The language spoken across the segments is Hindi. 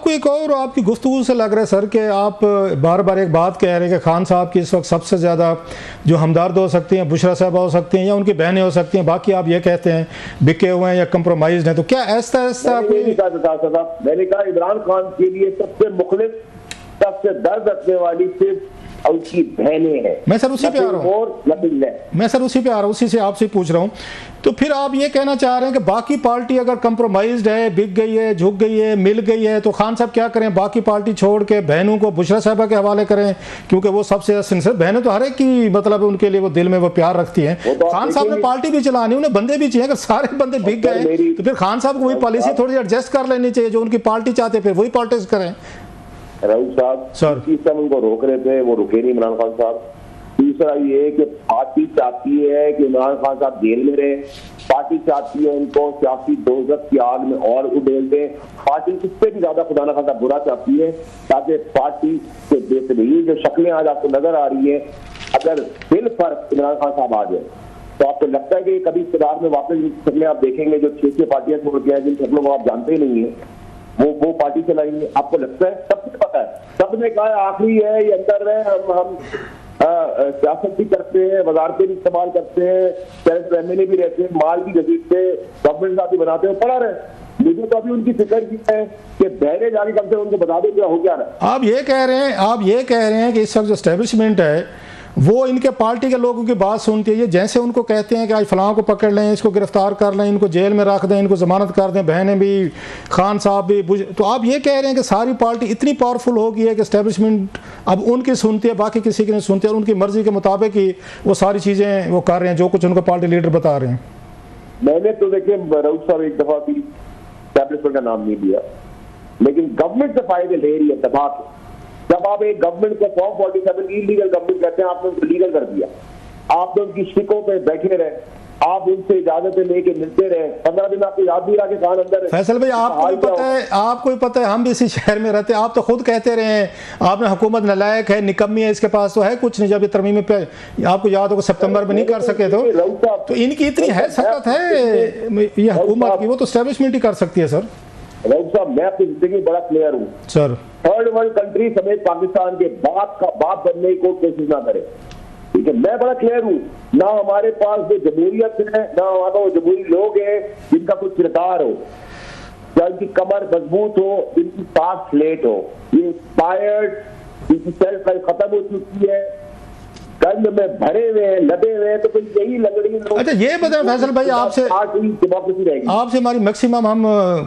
आपको एक और आपकी गुफ्तगू से लग रहा है सर कि आप बार बार एक बात कह रहे हैं कि खान साहब की इस वक्त सबसे ज़्यादा जो हमदर्द हो सकती हैं बुशरा साहबा हो सकती हैं या उनकी बहनें हो सकती हैं, बाकी आप ये कहते हैं बिके हुए हैं या कंप्रोमाइज हैं, तो क्या ऐसा मैंने कहा इमरान खान के लिए सबसे मुखलिस, सबसे दर्द रखने वाली सिर्फ उसकी बहनें हैं। मैं सर उसी पे आ रहा हूँ, उसी से आपसे पूछ रहा हूँ। तो फिर आप ये कहना चाह रहे हैं कि बाकी पार्टी अगर कंप्रोमाइज्ड है, बिक गई है, झुक गई है, मिल गई है, तो खान साहब क्या करें? बाकी पार्टी छोड़ के बहनों को बुशरा साहबा के हवाले करें, क्योंकि वो सबसे सिंसियर बहनें तो हर एक की मतलब उनके लिए वो दिल में वो प्यार रखती हैं। खान साहब ने पार्टी भी चलानी, उन्हें बंदे भी चाहिए। अगर सारे बंदे बिक गए तो फिर खान साहब को वही पॉलिसी थोड़ी एडजस्ट कर लेनी चाहिए जो उनकी पार्टी चाहते, फिर वही पॉलिटिक्स करें। राउत साहब सर उनको रोक रहे थे, वो रुके नहीं इमरान खान साहब। दूसरा ये कि पार्टी चाहती है कि इमरान खान साहब जेल में रहे, पार्टी चाहती है उनको सियासी दोजख की आग में और उड़ेल दे, पार्टी इससे भी ज्यादा खुदा न खासा बुरा चाहती है ताकि पार्टी के बेहतरीन जो शक्लें आज आपको नजर आ रही है, अगर बिल फर्क इमरान खान साहब आ जाए तो आपको लगता है कि कभी इक़्तिदार में वापस शक्लें आप देखेंगे जो 6 पार्टियां छोड़ के हैं, जिन शक्लों को आप जानते ही नहीं है, वो पार्टी चलाएंगे? आपको लगता है? सबको पता है, सबने कहा आखिरी है, ये अंदर है, हम सियासत भी करते हैं, वजारतें भी इस्तेमाल करते हैं, एमएलए भी रहते हैं, माल भी घसीटते, गवर्नमेंट साथ भी बनाते हैं, पड़ा रहे। मुझे तो अभी उनकी फिक्र की है कि बहरे जाके कम से उनको बता दो क्या हो क्या रहा है। आप ये कह रहे हैं कि इस वक्त जो एस्टेब्लिशमेंट है वो इनके पार्टी के लोगों की बात सुनती है। ये जैसे उनको कहते हैं कि आज फलां को पकड़ लें, इसको गिरफ्तार कर लें, इनको जेल में रख दें, इनको जमानत कर दें, बहनें भी, खान साहब भी, तो आप ये कह रहे हैं कि सारी पार्टी इतनी पावरफुल हो गई है कि एस्टेब्लिशमेंट अब उनकी सुनती है, बाकी किसी की नहीं सुनती, और उनकी मर्जी के मुताबिक ही वो सारी चीज़ें वो कर रहे हैं जो कुछ उनको पार्टी लीडर बता रहे हैं। मैंने तो देखिए राउत साहब एक दफा भी एस्टेब्लिशमेंट का नाम नहीं दिया, लेकिन गवर्नमेंट से फायदे ले रही है दबा के। जब आप एक गवर्नमेंट को फॉर्म 47 इलीगल गवर्नमेंट कहते हैं, आपने उनको लीगल कर दिया, आपने उनकी शिकों पे बैठे रहे, आप उनसे इजाजतें लेके मिलते रहे, 15 दिन आपको याद नहीं रहा कि खान अंदर है। फैसल भाई आपको भी पता है हम भी इसी शहर में रहते हैं, आप तो खुद कहते रहे हैं आपने हुकूमत नालायक है, निकम्मी है, इसके पास तो है कुछ नहीं। जब ये तरमीम पे आपको याद होगा सितंबर में नहीं कर सके तो इनकी इतनी हैसियत है ये हुकूमत की, वो तो एस्टेब्लिशमेंट ही कर सकती है। सर राउत साहब मैं अपनी जिंदगी में बड़ा क्लियर हूँ सर, थर्ड वर्ल्ड कंट्री समेत पाकिस्तान के बाप बनने की कोई कोशिश ना करे, ठीक है? मैं बड़ा क्लियर हूँ, ना हमारे पास जो जमहूरियत है, ना हमारा वो जमहूरी लोग हैं जिनका कुछ किरदार हो, जिनकी कमर मजबूत हो, जिनकी पास स्लेट हो। ये एक्सपायर्ड, जिनकी सेल्फ लाइफ खत्म हो चुकी है, गंद में भरे हुए, लदे हुए, तो कोई यही लंगड़ी। अच्छा ये बताएं फैसल भाई, आपसे हमारी मैक्सिमम हम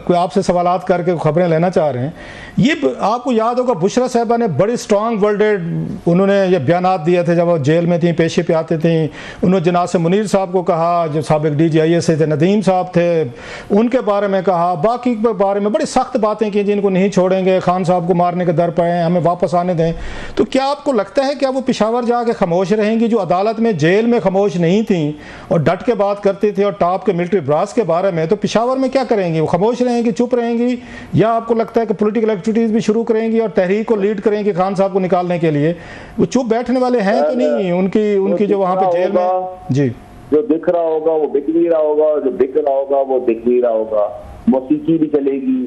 कोई आपसे सवालात करके खबरें लेना चाह रहे हैं। ये आपको याद होगा बुशरा साहबा ने बड़ी स्ट्रांग वर्डेड उन्होंने ये बयानात दिए थे जब वो जेल में थी, पेशी पे आते थे। उन्होंने जनाब से मुनीर साहब को कहा जो साबिक DGIS थे, नदीम साहब थे, उनके बारे में कहा, बाकी के बारे में बड़ी सख्त बातें की जिनको नहीं छोड़ेंगे, खान साहब को मारने के दर पर हैं, हमें वापस आने दें। तो क्या आपको लगता है क्या वो पेशावर जाके खामोश रहेंगी जो अदालत में जेल में खामोश नहीं थी और डट के बात करती थी और टॉप के मिलिट्री ब्रास के बारे में, तो पेशावर में क्या करेंगी? वो खामोश रहेंगी, चुप रहेंगी, या आपको लगता है कि पॉलिटिकल एक्टिविटीज भी शुरू करेंगी और तहरीक को लीड करेंगी खान साहब को निकालने के लिए? वो चुप बैठने वाले हैं तो नहीं, उनकी जो वहां पे जेल में जी जो दिख रहा होगा वो बिक नहीं रहा होगा, जो बिक रहा होगा वो दिख नहीं रहा होगा। मौसीकी भी चलेगी,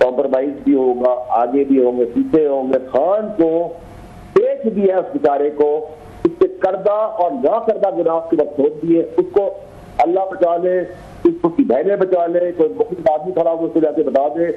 कॉम्प्रोमाइज भी होगा, आगे भी होंगे, पीछे होंगे। खान को देख दिया उस बेचारे को, उससे करदा और ना करदा गुनाह के वक्त छोड़ दिए, उसको अल्लाह बचा ले, उसकी बहनें बचा ले, कोई मुख्य आदमी खड़ा हो उसको जाके बता दे,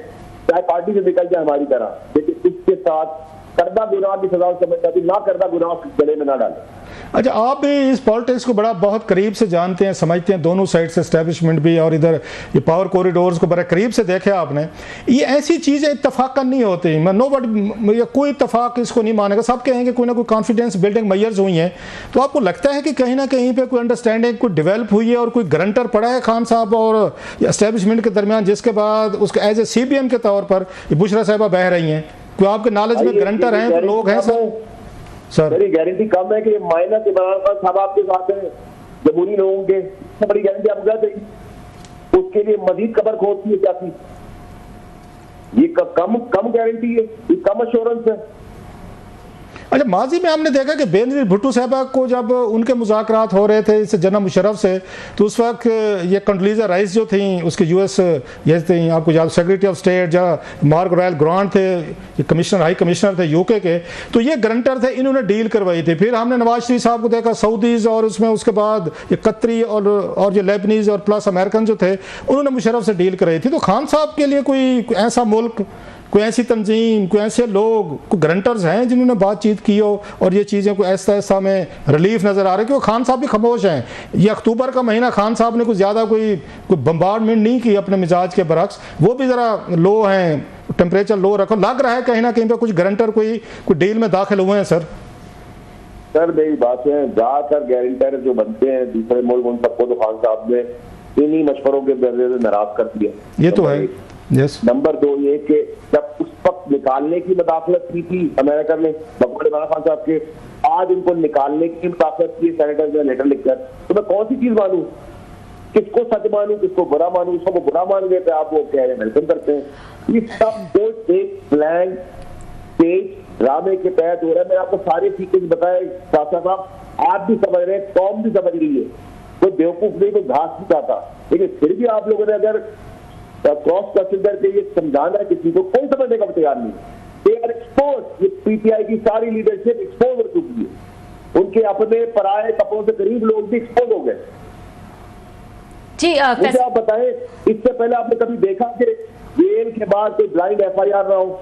चाहे पार्टी से निकल जाए हमारी तरह, लेकिन उसके साथ करदा गुनाह की सजा समझ जाती, ना करदा गुनाह गले में ना डाले। अच्छा आप भी इस पॉलिटिक्स को बड़ा बहुत करीब से जानते हैं, समझते हैं, दोनों साइड से एस्टेब्लिशमेंट भी और इधर ये पावर कॉरिडोर्स को बड़े करीब से देखे आपने। ये ऐसी चीज़ें इत्तफाकन नहीं होती, नो बट कोई इत्तफाक इसको नहीं मानेगा, सब कहेंगे कोई ना कोई कॉन्फिडेंस बिल्डिंग मेजर्स हुई हैं। तो आपको लगता है कि कहीं ना कहीं पे कोई अंडरस्टैंडिंग कोई डेवलप हुई है और कोई गारंटर पड़ा है खान साहब और एस्टेब्लिशमेंट के दरमियान, जिसके बाद उसके एज ए CBM के तौर पर बुशरा साहबा बह रही हैं? कोई आपके नॉलेज में गारंटर हैं, तो लोग हैं सर? मेरी गारंटी कम है कि माइनस इमरान खान साहब आपके साथ हैं जमहूरी लोगों के, सबसे बड़ी गारंटी आपको क्या चाहिए? उसके लिए मजीद खबर खोदती है क्या थी? ये कम गारंटी है, ये कम अश्योरेंस है। अच्छा, माजी में हमने देखा कि बेनजीर भुट्टो साहबा को जब उनके मुज़ाकरात हो रहे थे इस जनरल मुशर्रफ से, तो उस वक्त ये कंडोलीज़ा राइस जो थी उसके यूएस ये थी, आपको याद, सेक्रेटरी ऑफ स्टेट जहाँ मार्क रॉयल ग्रांट थे, ये कमिश्नर, हाई कमिश्नर थे यूके के, तो ये गारंटर थे, इन्होंने डील करवाई थी। फिर हमने नवाज शरीफ साहब को देखा सऊदीज़, और उसमें उसके बाद ये कतरी और जो लेबनीज़ और प्लस अमेरिकन जो थे उन्होंने मुशर्रफ से डील कराई थी। तो खान साहब के लिए कोई ऐसा मुल्क, कोई ऐसी तंजीम, कोई ऐसे लोग, कोई गारंटर्स हैं जिन्होंने बातचीत की हो और ये चीज़ें कोई ऐसा ऐसा में रिलीफ नज़र आ रहा है कि वो खान साहब भी खामोश हैं। ये अक्टूबर का महीना खान साहब ने कुछ ज़्यादा कोई बम्बार्डमेंट नहीं की अपने मिजाज के बरक्स, वो भी ज़रा लो हैं, टेम्परेचर लो रखो, लग रहा है कहीं ना कहीं पे कुछ गारंटर कोई डील में दाखिल हुए हैं। सर मेरी बात है, ज़्यादातर गारंटर जो बनते हैं दूसरे मुल्क, उन सबको तो खान साहब ने इन्हीं मशवरों के बदले से नाराज कर दिया। ये तो है। यस। नंबर 2 ये कि जब उस वक्त निकालने की मुदाखलत की थी अमेरिका ने बकौल इमरान खान साहब के, आज इनको निकालने की मुदाखलत की सेनेटर ने लेटर लिखकर, तो मैं कौन सी चीज मानूं, किसको सच मानूं, किसको बुरा मानूं? सबको बुरा मान गए थे आप, वो कह रहे वेलकम करते हैं। ये सब कुछ एक प्लान स्टेज ड्रामे के तहत हो रहा है। मैंने आपको सारे सीक्वेंस बताए साहब, आप भी समझ रहे हैं, कौम भी समझ रही है, कोई बेवकूफ नहीं, कोई घास नहीं चाहता, लेकिन फिर भी आप लोगों ने अगर क्रॉस कंसिडर के ये समझाना है किसी को, कोई समझने का तैयार नहीं। दे आर एक्सपोज, ये पीटीआई की सारी लीडरशिप एक्सपोज हो चुकी है, उनके अपने पराए कपड़ों से करीब लोग भी एक्सपोज हो गए। जी मुझे आप बताएं, इससे पहले आपने कभी देखा कि जेल के बाद कोई ब्लाइंड एफआईआर ना हो?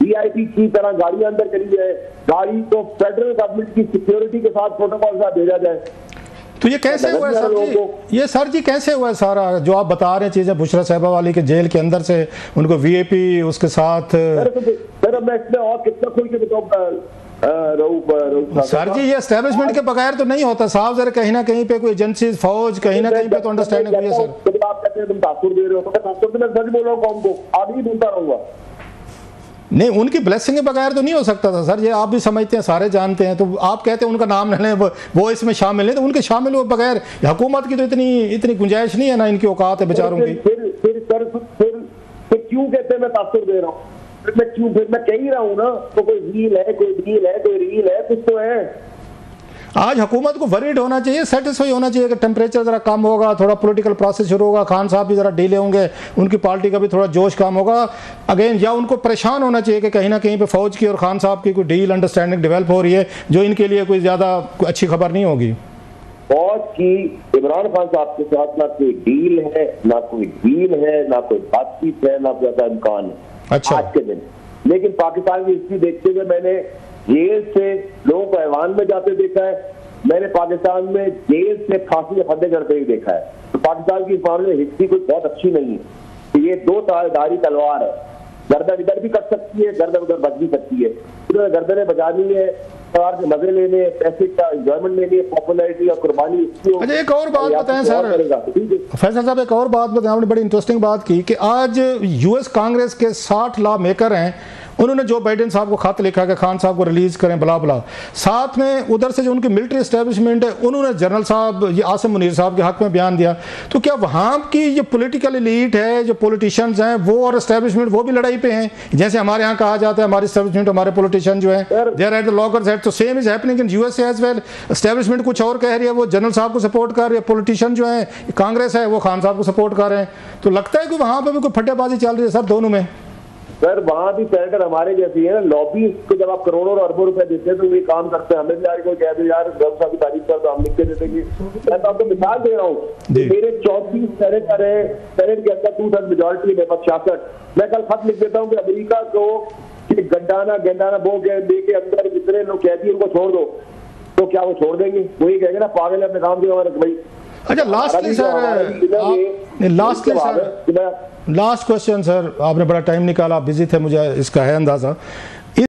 वीआईपी की तरह गाड़ियां अंदर चली जाए, गाड़ी को फेडरल गवर्नमेंट की सिक्योरिटी के साथ प्रोटोकॉल के साथ भेजा जाए। तो ये कैसे हुआ है सर जी? ये सर जी कैसे हुआ है सारा जो आप बता रहे हैं चीजें, बुशरा साहिबा वाली के जेल के अंदर से उनको वीआईपी उसके साथ? सर मैं इसमें और कितना खुल के बताऊं सर जी, ये एस्टेब्लिशमेंट के बगैर तो नहीं होता साहब, जरा कहीं ना कहीं पे कोई एजेंसी, फौज, कहीं ना कहीं पे तो अंडरस्टैंडिंग हुई है सर। आप कहते हैं तुम तासुर दे रहे हो, तासुर तो मैं सच बोल रहा हूँ कौम को, आगे ही बोलता रहूंगा। नहीं, उनकी ब्लेसिंग के बगैर तो नहीं हो सकता था सर, ये आप भी समझते हैं, सारे जानते हैं। तो आप कहते हैं उनका नाम न लें, वो इसमें शामिल नहीं, तो उनके शामिल हुए बगैर हुकूमत की तो इतनी गुंजाइश नहीं है ना, इनकी औकात है बेचारों की। फिर क्यों कहते हैं मैं तासुर दे रहा हूँ? फिर मैं कह ही रहा हूँ ना, तो कोई रील है, कोई डील है, कोई रील है, कुछ तो है। आज हुकूमत को वरीड होना चाहिए, सेटिस्फाई होना चाहिए कि टेम्परेचर ज़रा कम होगा, थोड़ा पॉलिटिकल प्रोसेस शुरू होगा, खान साहब भी ज़रा डीले होंगे, उनकी पार्टी का भी थोड़ा जोश कम होगा अगेन, या उनको परेशान होना चाहिए कि कहीं ना कहीं पे फौज की और खान साहब की कोई डील, अंडरस्टैंडिंग डेवलप हो रही है जो इनके लिए कोई ज़्यादा अच्छी खबर नहीं होगी। फौज की इमरान खान साहब के साथ ना कोई डील है, ना कोई डील है, ना कोई बातचीत है, ना कोई इम्कान है। अच्छा। आज के दिन लेकिन पाकिस्तान की हिस्ट्री देखते हुए मैंने जेल से लोगों को ऐवान में जाते देखा है, मैंने पाकिस्तान में जेल से फांसी के फंदे करते हुए देखा है। तो पाकिस्तान की इस मामले में हिस्ट्री कोई बहुत अच्छी नहीं है। तो ये दो धारी तलवार है, गर्दन इधर भी कट सकती है, गर्दन उधर बच भी सकती है। उन्होंने गर्दनें बचानी है, सरकार के मजे लेने, पैसे का एंजॉयमेंट लेनी है, पॉपुलैरिटी और कुर्बानी। अच्छा, एक और बात बताएं सर फैसल साहब, एक और बात बताएं, आपने बड़ी इंटरेस्टिंग बात की कि आज यूएस कांग्रेस के 60 लॉ मेकर हैं, उन्होंने जो बाइडेन साहब को खत लिखा कि खान साहब को रिलीज करें बला बला, साथ में उधर से जो उनकी मिलिट्री एस्टेब्लिशमेंट है उन्होंने जनरल साहब ये आसिम मुनीर साहब के हक में बयान दिया। तो क्या वहाँ की जो पॉलिटिकल एलीट है, जो पॉलिटिशियंस हैं, वो और एस्टेब्लिशमेंट वो भी लड़ाई पे हैं? जैसे हमारे यहाँ कहा जाता है हमारी एस्टेब्लिशमेंट, हमारे पॉलिटिशियन जो है they are at the loggerheads, तो same is happening in USA as well. Establishment कुछ और कह रही है, वो जनरल साहब को सपोर्ट कर रही है, पॉलिटिशियन जो है कांग्रेस है वो खान साहब को सपोर्ट कर रहे हैं। तो लगता है कि वहाँ पर भी कोई फटेबाजी चल रही है सर दोनों में। सर वहां भी सेनेटर हमारे जैसी है ना, लॉबी को जब आप करोड़ों और अरबों रुपए देते हैं तो ये काम करते हैं। हमें भी आगे कोई कह दे यार गवर्नमेंट साहब की तारीफ कर तो हम लिख के दे देंगे। मैं तो आपको मिसाल दे रहा हूँ, मेरे 34 सेनेटर है, सेनेट के अंदर 2/3 मेजोरिटी है, 66। मैं कल खत लिख देता हूँ कि अमेरिका को गंडाना बो के के अंदर जितने लोग कहती है उनको छोड़ दो, तो क्या वो छोड़ देंगे? वही कहेंगे ना पागल है अपने काम से हमारे भाई। अच्छा, लास्ट क्वेश्चन सर, आपने बड़ा टाइम निकाला, बिजी थे, मुझे इसका है अंदाजा।